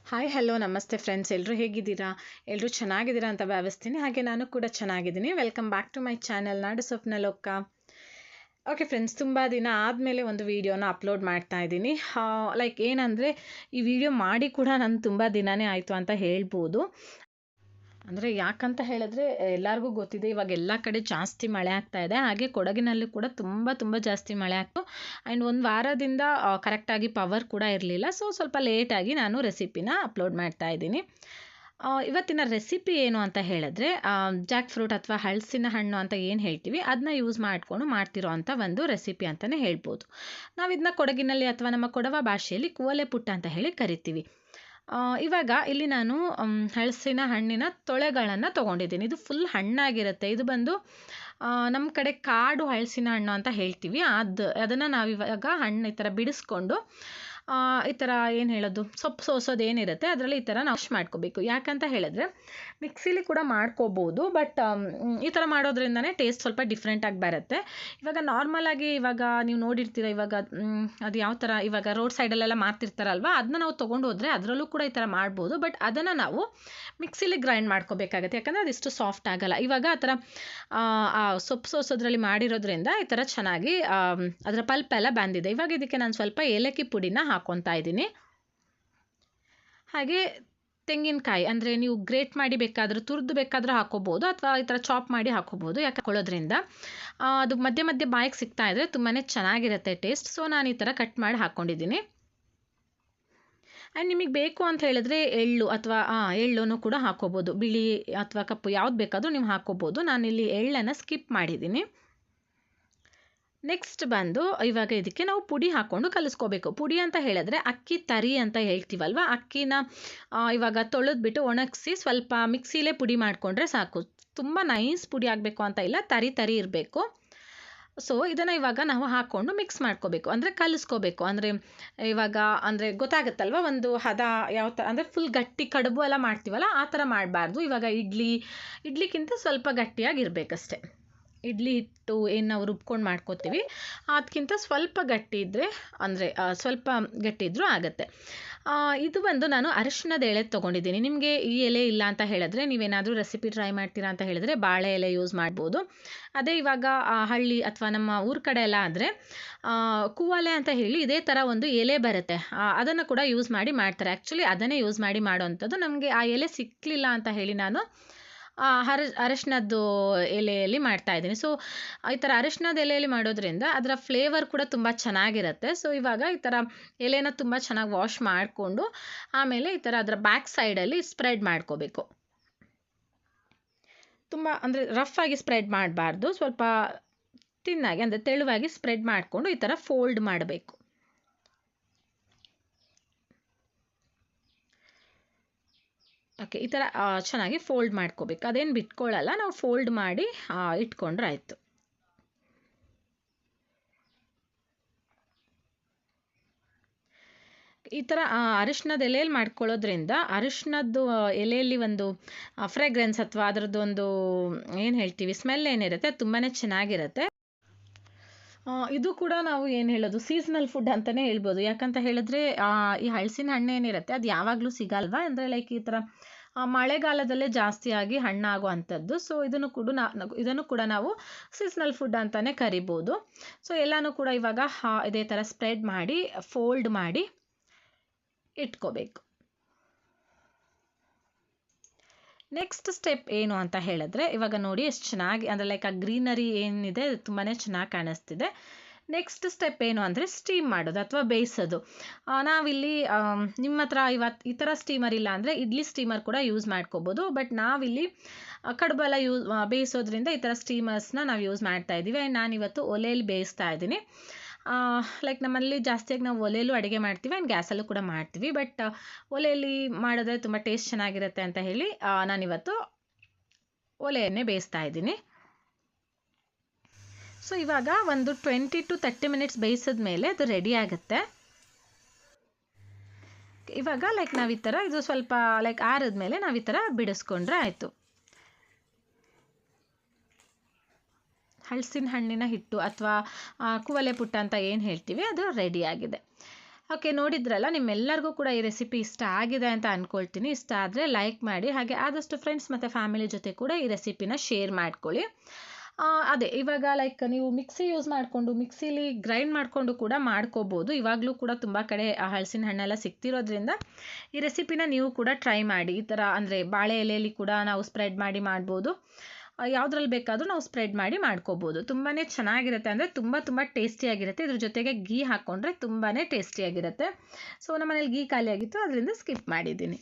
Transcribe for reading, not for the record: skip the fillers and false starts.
Hi hello ನಮಸ್ತೆ friends, ಎಲ್ಲರೂ ಹೇಗಿದ್ದೀರಾ? ಎಲ್ಲರೂ ಚೆನ್ನಾಗಿದ್ದೀರಾ ಅಂತ ಭಾವಿಸ್ತೀನಿ. ಹಾಗೆ ನಾನು ಕೂಡ ಚೆನ್ನಾಗಿದ್ದೀನಿ. Welcome back to my channel ನಾಡು ಸ್ವಪ್ನ ಲೋಕ. ಓಕೆ ಫ್ರೆಂಡ್ಸ್, ತುಂಬ ದಿನ ಆದಮೇಲೆ ಒಂದು ವೀಡಿಯೋನ ಅಪ್ಲೋಡ್ ಮಾಡ್ತಾ ಇದ್ದೀನಿ. ಏನಂದರೆ, ಈ ವಿಡಿಯೋ ಮಾಡಿ ಕೂಡ ನಾನು ತುಂಬ ದಿನವೇ ಆಯಿತು ಅಂತ ಹೇಳ್ಬೋದು. ಅಂದರೆ ಯಾಕಂತ ಹೇಳಿದ್ರೆ ಎಲ್ಲರಿಗೂ ಗೊತ್ತಿದೆ, ಇವಾಗ ಎಲ್ಲ ಕಡೆ ಜಾಸ್ತಿ ಮಳೆ ಆಗ್ತಾ ಇದೆ. ಹಾಗೆ ಕೊಡಗಿನಲ್ಲಿ ಕೂಡ ತುಂಬ ಜಾಸ್ತಿ ಮಳೆ ಆಗ್ತು. ಆ್ಯಂಡ್ ಒಂದು ವಾರದಿಂದ ಕರೆಕ್ಟಾಗಿ ಪವರ್ ಕೂಡ ಇರಲಿಲ್ಲ. ಸೊ ಸ್ವಲ್ಪ ಲೇಟಾಗಿ ನಾನು ರೆಸಿಪಿನ ಅಪ್ಲೋಡ್ ಮಾಡ್ತಾ ಇದ್ದೀನಿ. ಇವತ್ತಿನ ರೆಸಿಪಿ ಏನು ಅಂತ ಹೇಳಿದ್ರೆ, ಜಾಕ್ ಫ್ರೂಟ್ ಅಥವಾ ಹಲಸಿನ ಹಣ್ಣು ಅಂತ ಏನು ಹೇಳ್ತೀವಿ, ಅದನ್ನ ಯೂಸ್ ಮಾಡಿಕೊಂಡು ಮಾಡ್ತಿರೋ ಅಂಥ ಒಂದು ರೆಸಿಪಿ ಅಂತಲೇ ಹೇಳ್ಬೋದು. ನಾವು ಇದನ್ನ ಕೊಡಗಿನಲ್ಲಿ ಅಥವಾ ನಮ್ಮ ಕೊಡವ ಭಾಷೆಯಲ್ಲಿ ಕುವಲೆ ಪುಟ್ಟ ಅಂತ ಹೇಳಿ ಕರಿತೀವಿ. ಇವಾಗ ಇಲ್ಲಿ ನಾನು ಹಲಸಿನ ಹಣ್ಣಿನ ತೊಳೆಗಳನ್ನು ತೊಗೊಂಡಿದ್ದೀನಿ. ಇದು ಫುಲ್ ಹಣ್ಣಾಗಿರುತ್ತೆ. ಇದು ಬಂದು ನಮ್ಮ ಕಡೆ ಕಾಡು ಹಲಸಿನ ಹಣ್ಣು ಅಂತ ಹೇಳ್ತೀವಿ. ಅದನ್ನು ನಾವಿವಾಗ ಹಣ್ಣು ಈ ಥರ ಬಿಡಿಸ್ಕೊಂಡು ಈ ಥರ ಏನು ಹೇಳೋದು, ಸೊಪ್ಪು ಸೋಸೋದು ಏನಿರುತ್ತೆ ಅದರಲ್ಲಿ ಈ ಥರ ನಾವು ವಾಶ್ ಮಾಡ್ಕೋಬೇಕು. ಯಾಕಂತ ಹೇಳಿದ್ರೆ ಮಿಕ್ಸಿಲಿ ಕೂಡ ಮಾಡ್ಕೋಬೋದು, ಬಟ್ ಈ ಥರ ಮಾಡೋದ್ರಿಂದನೇ ಟೇಸ್ಟ್ ಸ್ವಲ್ಪ ಡಿಫ್ರೆಂಟಾಗಿ ಬರುತ್ತೆ. ಇವಾಗ ನಾರ್ಮಲಾಗಿ ಇವಾಗ ನೀವು ನೋಡಿರ್ತೀರ, ಇವಾಗ ಅದು ಯಾವ ಥರ ಇವಾಗ ರೋಡ್ ಸೈಡಲ್ಲೆಲ್ಲ ಮಾರ್ತಿರ್ತಾರಲ್ವ, ಅದನ್ನ ನಾವು ತೊಗೊಂಡು ಹೋದರೆ ಅದರಲ್ಲೂ ಕೂಡ ಈ ಥರ ಮಾಡ್ಬೋದು. ಬಟ್ ಅದನ್ನು ನಾವು ಮಿಕ್ಸಿಲಿ ಗ್ರೈಂಡ್ ಮಾಡ್ಕೋಬೇಕಾಗತ್ತೆ, ಯಾಕಂದರೆ ಅದಿಷ್ಟು ಸಾಫ್ಟ್ ಆಗಲ್ಲ. ಇವಾಗ ಆ ಥರ ಸೊಪ್ಪು ಸೋಸೋದ್ರಲ್ಲಿ ಮಾಡಿರೋದ್ರಿಂದ ಈ ಥರ ಚೆನ್ನಾಗಿ ಅದರ ಪಲ್ಪೆಲ್ಲ ಬಂದಿದೆ. ಇವಾಗ ಇದಕ್ಕೆ ನಾನು ಸ್ವಲ್ಪ ಏಲಕ್ಕಿ ಪುಡಿನ ಹಾಕ್ಕೊತಾ ಇದ್ದೀನಿ. ಹಾಗೆ ತೆಂಗಿನಕಾಯಿ, ಅಂದರೆ ನೀವು ಗ್ರೇಟ್ ಮಾಡಿ ಬೇಕಾದರೂ ತುರಿದು ಬೇಕಾದರೂ ಹಾಕೋಬೋದು, ಅಥವಾ ಈ ಥರ ಚಾಪ್ ಮಾಡಿ ಹಾಕೋಬೋದು. ಯಾಕೆ ಹಾಕೊಳ್ಳೋದ್ರಿಂದ ಅದು ಮಧ್ಯೆ ಮಧ್ಯೆ ಬಾಯಿಗೆ ಸಿಗ್ತಾ ಇದ್ದರೆ ತುಂಬಾ ಚೆನ್ನಾಗಿರುತ್ತೆ ಟೇಸ್ಟ್. ಸೊ ನಾನು ಈ ಥರ ಕಟ್ ಮಾಡಿ ಹಾಕ್ಕೊಂಡಿದ್ದೀನಿ. ಆ್ಯಂಡ್ ನಿಮಗೆ ಬೇಕು ಅಂತ ಹೇಳಿದ್ರೆ ಎಳ್ಳು ಅಥವಾ ಎಳ್ಳನ್ನು ಕೂಡ ಹಾಕೋಬೋದು. ಬಿಳಿ ಅಥವಾ ಕಪ್ಪು ಯಾವ್ದು ಬೇಕಾದರೂ ನೀವು ಹಾಕೋಬೋದು. ನಾನಿಲ್ಲಿ ಎಳ್ಳನ್ನು ಸ್ಕಿಪ್ ಮಾಡಿದ್ದೀನಿ. ನೆಕ್ಸ್ಟ್ ಬಂದು ಇವಾಗ ಇದಕ್ಕೆ ನಾವು ಪುಡಿ ಹಾಕ್ಕೊಂಡು ಕಲಿಸ್ಕೋಬೇಕು. ಪುಡಿ ಅಂತ ಹೇಳಿದ್ರೆ ಅಕ್ಕಿ ತರಿ ಅಂತ ಹೇಳ್ತೀವಲ್ವ, ಅಕ್ಕಿನ ಇವಾಗ ತೊಳೆದ್ಬಿಟ್ಟು ಒಣಗಿಸಿ ಸ್ವಲ್ಪ ಮಿಕ್ಸಿಲೇ ಪುಡಿ ಮಾಡಿಕೊಂಡ್ರೆ ಸಾಕು. ತುಂಬ ನೈಸ್ ಪುಡಿ ಆಗಬೇಕು ಅಂತ ಇಲ್ಲ, ತರಿ ಇರಬೇಕು. ಸೊ ಇದನ್ನು ಇವಾಗ ನಾವು ಹಾಕ್ಕೊಂಡು ಮಿಕ್ಸ್ ಮಾಡ್ಕೋಬೇಕು, ಅಂದರೆ ಕಲಿಸ್ಕೋಬೇಕು. ಅಂದರೆ ಇವಾಗ ಅಂದರೆ ಗೊತ್ತಾಗುತ್ತಲ್ವ ಒಂದು ಹದ ಯಾವ ಥರ, ಅಂದರೆ ಫುಲ್ ಗಟ್ಟಿ ಕಡುಬು ಎಲ್ಲ ಮಾಡ್ತೀವಲ್ಲ ಆ ಥರ ಮಾಡಬಾರ್ದು. ಇವಾಗ ಇಡ್ಲಿಗಿಂತ ಸ್ವಲ್ಪ ಗಟ್ಟಿಯಾಗಿರಬೇಕಷ್ಟೆ. ಇಡ್ಲಿ ಹಿಟ್ಟು ಏನು ನಾವು ರುಬ್ಕೊಂಡು ಮಾಡ್ಕೋತೀವಿ ಅದಕ್ಕಿಂತ ಸ್ವಲ್ಪ ಗಟ್ಟಿ ಇದ್ದರೆ, ಅಂದರೆ ಸ್ವಲ್ಪ ಗಟ್ಟಿ ಇದ್ದರೂ ಆಗುತ್ತೆ. ಇದು ಬಂದು ನಾನು ಅರಿಶಿಣದ ಎಳೆ ತೊಗೊಂಡಿದ್ದೀನಿ. ನಿಮಗೆ ಈ ಎಲೆ ಇಲ್ಲ ಅಂತ ಹೇಳಿದ್ರೆ, ನೀವೇನಾದರೂ ರೆಸಿಪಿ ಟ್ರೈ ಮಾಡ್ತೀರಾ ಅಂತ ಹೇಳಿದ್ರೆ ಬಾಳೆ ಎಲೆ ಯೂಸ್ ಮಾಡ್ಬೋದು. ಅದೇ ಇವಾಗ ಹಳ್ಳಿ ಅಥವಾ ನಮ್ಮ ಊರ ಕಡೆ ಎಲ್ಲ ಆದರೆ ಕೂವಲೆ ಅಂತ ಹೇಳಿ ಇದೇ ಥರ ಒಂದು ಎಲೆ ಬರುತ್ತೆ, ಅದನ್ನು ಕೂಡ ಯೂಸ್ ಮಾಡಿ ಮಾಡ್ತಾರೆ. ಆ್ಯಕ್ಚುಲಿ ಅದನ್ನೇ ಯೂಸ್ ಮಾಡಿ ಮಾಡೋವಂಥದ್ದು. ನಮಗೆ ಆ ಎಲೆ ಸಿಕ್ಕಲಿಲ್ಲ ಅಂತ ಹೇಳಿ ನಾನು ಅರಶಿನದ್ದು ಎಲೆಯಲ್ಲಿ ಮಾಡ್ತಾಯಿದ್ದೀನಿ. ಸೊ ಈ ಥರ ಅರಶಿನದ ಎಲೆಯಲ್ಲಿ ಮಾಡೋದ್ರಿಂದ ಅದರ ಫ್ಲೇವರ್ ಕೂಡ ತುಂಬ ಚೆನ್ನಾಗಿರುತ್ತೆ. ಸೊ ಇವಾಗ ಈ ಥರ ಎಲೆನ ತುಂಬ ಚೆನ್ನಾಗಿ ವಾಶ್ ಮಾಡಿಕೊಂಡು ಆಮೇಲೆ ಈ ಥರ ಅದರ ಬ್ಯಾಕ್ ಸೈಡಲ್ಲಿ ಸ್ಪ್ರೆಡ್ ಮಾಡ್ಕೋಬೇಕು. ತುಂಬ ಅಂದರೆ ರಫ್ ಆಗಿ ಸ್ಪ್ರೆಡ್ ಮಾಡಬಾರ್ದು, ಸ್ವಲ್ಪ ತಿನ್ನಾಗಿ ಅಂದರೆ ತೆಳುವಾಗಿ ಸ್ಪ್ರೆಡ್ ಮಾಡಿಕೊಂಡು ಈ ಥರ ಫೋಲ್ಡ್ ಮಾಡಬೇಕು. ಓಕೆ, ಈ ಥರ ಚೆನ್ನಾಗಿ ಫೋಲ್ಡ್ ಮಾಡ್ಕೋಬೇಕು. ಅದೇನು ಬಿಟ್ಕೊಳ್ಳಲ್ಲ, ನಾವು ಫೋಲ್ಡ್ ಮಾಡಿ ಇಟ್ಕೊಂಡ್ರೆ ಆಯಿತು. ಈ ಥರ ಅರಿಶಿಣದ ಎಲೆಯಲ್ಲಿ ಮಾಡ್ಕೊಳ್ಳೋದ್ರಿಂದ ಅರಿಶಿಣದ್ದು ಎಲೆಯಲ್ಲಿ ಒಂದು ಫ್ರೇಗ್ರೆನ್ಸ್ ಅಥವಾ ಅದರದ್ದು ಒಂದು ಏನು ಹೇಳ್ತೀವಿ ಸ್ಮೆಲ್ ಏನಿರುತ್ತೆ ತುಂಬಾ ಚೆನ್ನಾಗಿರುತ್ತೆ. ಇದು ಕೂಡ ನಾವು ಏನು ಹೇಳೋದು ಸೀಸನಲ್ ಫುಡ್ ಅಂತಲೇ ಹೇಳ್ಬೋದು. ಯಾಕಂತ ಹೇಳಿದ್ರೆ ಈ ಹಲಸಿನ ಹಣ್ಣು ಏನಿರುತ್ತೆ ಅದು ಯಾವಾಗಲೂ ಸಿಗಲ್ವಾ, ಅಂದರೆ ಲೈಕ್ ಈ ಥರ ಮಳೆಗಾಲದಲ್ಲೇ ಜಾಸ್ತಿಯಾಗಿ ಹಣ್ಣಾಗುವಂಥದ್ದು. ಸೊ ಇದನ್ನು ಕೂಡ ನಾವು ಸೀಸನಲ್ ಫುಡ್ ಅಂತಲೇ ಕರಿಬೋದು. ಸೊ ಎಲ್ಲನೂ ಕೂಡ ಇವಾಗ ಇದೇ ಥರ ಸ್ಪ್ರೆಡ್ ಮಾಡಿ ಫೋಲ್ಡ್ ಮಾಡಿ ಇಟ್ಕೋಬೇಕು. ನೆಕ್ಸ್ಟ್ ಸ್ಟೆಪ್ ಏನು ಅಂತ ಹೇಳಿದ್ರೆ, ಇವಾಗ ನೋಡಿ ಎಷ್ಟು ಚೆನ್ನಾಗಿ ಅಂದರೆ ಲೈಕ್ ಆ ಗ್ರೀನರಿ ಏನಿದೆ ತುಂಬಾ ಚೆನ್ನಾಗಿ ಕಾಣಿಸ್ತಿದೆ. ನೆಕ್ಸ್ಟ್ ಸ್ಟೆಪ್ ಏನು ಅಂದರೆ ಸ್ಟೀಮ್ ಮಾಡೋದು ಅಥವಾ ಬೇಯಿಸೋದು. ನಾವಿಲ್ಲಿ ನಿಮ್ಮ ಹತ್ರ ಈ ಥರ ಸ್ಟೀಮರ್ ಇಲ್ಲ ಅಂದರೆ ಇಡ್ಲಿ ಸ್ಟೀಮರ್ ಕೂಡ ಯೂಸ್ ಮಾಡ್ಕೋಬೋದು. ಬಟ್ ನಾವಿಲ್ಲಿ ಕಡುಬೆಲ್ಲ ಬೇಯಿಸೋದ್ರಿಂದ ಈ ಥರ ಸ್ಟೀಮರ್ಸ್ನ ನಾವು ಯೂಸ್ ಮಾಡ್ತಾ ಇದ್ದೀವಿ. ಆ್ಯಂಡ್ ನಾನಿವತ್ತು ಒಲೆಯಲ್ಲಿ ಬೇಯಿಸ್ತಾ ಇದ್ದೀನಿ. ಲೈಕ್ ನಮ್ಮಲ್ಲಿ ಜಾಸ್ತಿಯಾಗಿ ನಾವು ಒಲೆಯಲ್ಲೂ ಅಡುಗೆ ಮಾಡ್ತೀವಿ ಆ್ಯಂಡ್ ಗ್ಯಾಸಲ್ಲೂ ಕೂಡ ಮಾಡ್ತೀವಿ. ಬಟ್ ಒಲೆಯಲ್ಲಿ ಮಾಡಿದ್ರೆ ತುಂಬ ಟೇಸ್ಟ್ ಚೆನ್ನಾಗಿರುತ್ತೆ ಅಂತ ಹೇಳಿ ನಾನಿವತ್ತು ಒಲೆಯನ್ನೇ ಬೇಯಿಸ್ತಾ ಇದ್ದೀನಿ. ಸೊ ಇವಾಗ ಒಂದು 20 to 30 ಮಿನಿಟ್ಸ್ ಬೇಯಿಸಿದ ಮೇಲೆ ಅದು ರೆಡಿ ಆಗುತ್ತೆ. ಇವಾಗ ಲೈಕ್ ನಾವು ಈ ಥರ ಇದು ಸ್ವಲ್ಪ ಲೈಕ್ ಆರಿದ್ಮೇಲೆ ನಾವು ಈ ಥರ ಬಿಡಿಸ್ಕೊಂಡ್ರೆ ಆಯಿತು. ಹಲಸಿನ ಹಣ್ಣಿನ ಹಿಟ್ಟು ಅಥವಾ ಕುವಲೆ ಪುಟ್ಟ ಅಂತ ಏನು ಹೇಳ್ತೀವಿ ಅದು ರೆಡಿಯಾಗಿದೆ. ಓಕೆ, ನೋಡಿದ್ರಲ್ಲ, ನಿಮ್ಮೆಲ್ಲರಿಗೂ ಕೂಡ ಈ ರೆಸಿಪಿ ಇಷ್ಟ ಆಗಿದೆ ಅಂತ ಅಂದ್ಕೊಳ್ತೀನಿ. ಇಷ್ಟ ಆದರೆ ಲೈಕ್ ಮಾಡಿ, ಹಾಗೆ ಆದಷ್ಟು ಫ್ರೆಂಡ್ಸ್ ಮತ್ತು ಫ್ಯಾಮಿಲಿ ಜೊತೆ ಕೂಡ ಈ ರೆಸಿಪಿನ ಶೇರ್ ಮಾಡ್ಕೊಳ್ಳಿ. ಅದೇ ಇವಾಗ ಲೈಕ್ ನೀವು ಮಿಕ್ಸಿ ಯೂಸ್ ಮಾಡಿಕೊಂಡು ಮಿಕ್ಸಿಲಿ ಗ್ರೈಂಡ್ ಮಾಡಿಕೊಂಡು ಕೂಡ ಮಾಡ್ಕೋಬೋದು. ಇವಾಗಲೂ ಕೂಡ ತುಂಬ ಕಡೆ ಹಲಸಿನ ಹಣ್ಣೆಲ್ಲ ಸಿಗ್ತಿರೋದ್ರಿಂದ ಈ ರೆಸಿಪಿನ ನೀವು ಕೂಡ ಟ್ರೈ ಮಾಡಿ. ಈ ಥರ ಅಂದರೆ ಬಾಳೆ ಎಲೆಯಲ್ಲಿ ಕೂಡ ನಾವು ಸ್ಪ್ರೆಡ್ ಮಾಡಿ ಮಾಡ್ಬೋದು. ಯಾವುದ್ರಲ್ಲಿ ಬೇಕಾದರೂ ನಾವು ಸ್ಪ್ರೆಡ್ ಮಾಡಿ ಮಾಡ್ಕೋಬೋದು. ತುಂಬಾ ಚೆನ್ನಾಗಿರುತ್ತೆ, ಅಂದರೆ ತುಂಬ ಟೇಸ್ಟಿಯಾಗಿರುತ್ತೆ. ಇದ್ರ ಜೊತೆಗೆ ಗೀ ಹಾಕ್ಕೊಂಡ್ರೆ ತುಂಬಾ ಟೇಸ್ಟಿಯಾಗಿರುತ್ತೆ. ಸೊ ನಮ್ಮ ಮನೇಲಿ ಗೀ ಖಾಲಿಯಾಗಿತ್ತು, ಅದರಿಂದ ಸ್ಕಿಪ್ ಮಾಡಿದ್ದೀನಿ.